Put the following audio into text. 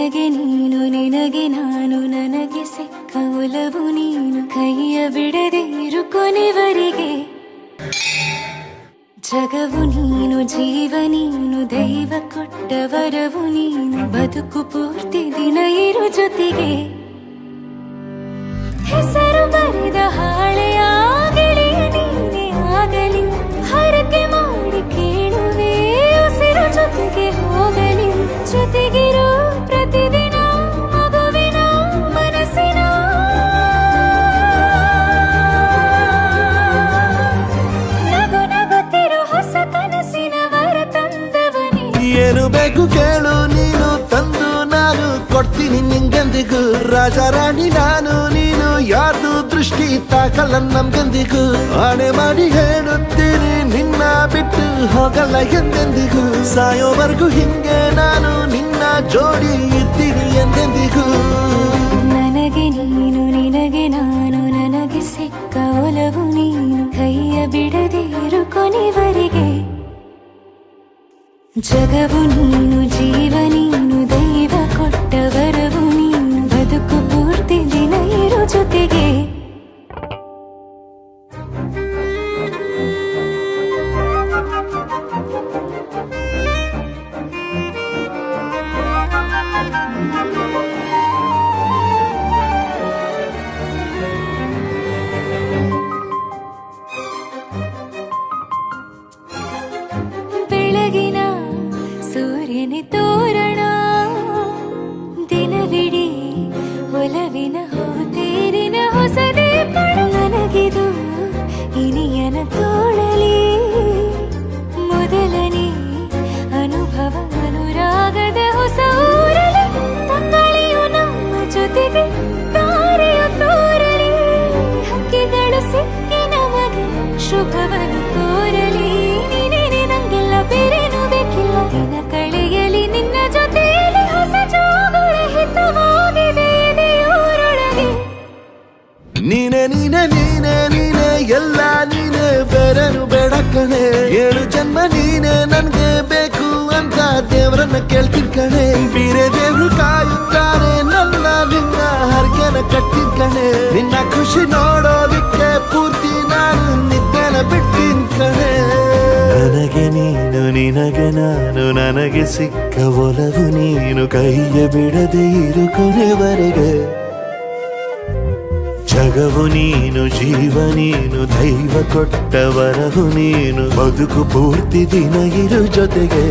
ನನಗೆ ನೀನು ನಿನಗೆ ನಾನು ನನಗೆ ಸಿಕ್ಕ ಒಲವು ನೀನು ಕೈಯ ಬಿಡದೆ ಇರು ಕೊನೆವರೆಗೆ ಜಗವು ನೀನು ಜೀವ ನೀನು ದೈವ ಕೊಟ್ಟ ವರವು ನೀನು ಬದುಕು ಪೂರ್ತಿ ದಿನ ಇರು ಜೊತೆಗೆ ಹೆಸರು ಬರೆದ ಹಾಳೆಯಾಗಲಿ ನೀನೇ ಆಗಲಿ ಹರಕೆ ಮಾಡಿ ಕೇಳುವೆ ಉಸಿರು ಜೊತೆಗೆ ಹೋಗಲಿ ಜೊತೆಗಿರೋ ಪ್ರತಿದಿನ ಮಗುವಿನ ಮನಸ್ಸಿನ ನಗು ನಗುತ್ತಿರೋ ಹೊಸ ಕನಸಿನ ವರ ತಂದವನೇ ಏನು ಬೇಕು ಕೇಳು ನೀನು ತಂದು ನಾನು ಕೊಡ್ತೀನಿ ನಿಂಗೆಂದಿಗೂ ರಾಜ ರಾಣಿ ನಾನು ನೀನು ಯಾರ್ದು ದೃಷ್ಟಿ ತಾಕಲ್ಲ ನಮ್ಗೆಂದಿಗೂ ಆಣೆ ಮಾಡಿ ಹೇಳುತ್ತೀನಿ ನಿನ್ನ ಬಿಟ್ಟು ಹೋಗಲ್ಲ ಎಂದೆಂದಿಗೂ ಸಾಯೋವರೆಗೂ ಹಿಂಗೆ ನಾನು ನಿನ್ನ ಜೋಡಿ ಇರ್ತೀನಿ ಎಂದೆಂದಿಗೂ ನನಗೆ ನೀನು ನಿನಗೆ ನಾನು ನನಗೆ ಸಿಕ್ಕ ಒಲವು ನೀನು ಕೈಯ ಬಿಡದೆ ಇರು ಕೊನೆವರೆಗೆ ಜಗವು ನೀನು ಜೀವ ನೀನು ದೈವ ಕೊಟ್ಟ ವರವು ನೀನು ಬದುಕು ಪೂರ್ತಿ ದಿನ ಇರು ಜೊತೆಗೆ ಬೆಳಗಿನ ಸೂರ್ಯನೇ ತೋರಣ ದಿನವಿಡೀ ಒಲವಿನ ಹೋತೇರಿನ ಹೊಸದೇ ಪಡ ನನಗಿದು ಇನಿಯನ ತೋಳಲಿ ಮೊದಲನೇ ಅನುಭವ ಅನುರಾಗದ ಹೊಸ ಊರಲಿ ತಂಗಳಿಯು ನಮ್ಮ ಜೊತೆಗೆ ತಾರೆಯು ತೋರಲಿ ಹಕ್ಕಿಗಳು ಸಿಕ್ಕಿ ನಮಗೆ ಶುಭವನ್ನು ಕೋರಲಿ ನೀನೇನೆ ನಂಗೆಲ್ಲ ಬೇರೇನು ಬೇಕಿಲ್ಲ ದಿನ ಕಳೆಯಲಿ ನಿನ್ನ ಜೊತೆಯಲ್ಲಿ ಹೊಸ ಜೋಗುಳ ಹಿತವಾಗಿದೆ ದೇವರೊಳಗೆ ನೀನೆ ನೀನೆ ನೀನೆ ನೀನೆ ಎಲ್ಲ ನೀನೆ ಬೇರೆನು ಬೇಡ ಕಣೆ 7 ಜನ್ಮ ನೀನೆ ನನ್ಗೆ ಬೇಕು ಅಂತ ದೇವರನ್ನ ಕೇಳ್ತೀನಿ ಕಣೆ ಬೇರೆ ದೇವ್ರು ಕಾಯುತ್ತಾರೆ ನನ್ನ ನಿನ್ನ ಹರಕೆನ ಕಟ್ಟಿನ ಕಣೆ ನಿನ್ನ ಖುಷಿ ನೋಡೋದಿಕ್ಕೆ ಪೂರ್ತಿ ನಾನು ನಿದ್ದೆನ ಬಿಟ್ಟಿನ ಕಣೆ ನನಗೆ ನೀನು ನಿನಗೆ ನಾನು ನನಗೆ ಸಿಕ್ಕ ಒಲವು ನೀನು ಕೈಯ ಬಿಡದೆ ಇರು ಕೊನೆವರೆಗೆ ಜಗವು ನೀನು ಜೀವ ನೀನು ದೈವ ಕೊಟ್ಟ ವರವು ನೀನು ಬದುಕು ಪೂರ್ತಿ ದಿನ ಇರು ಜೊತೆಗೆ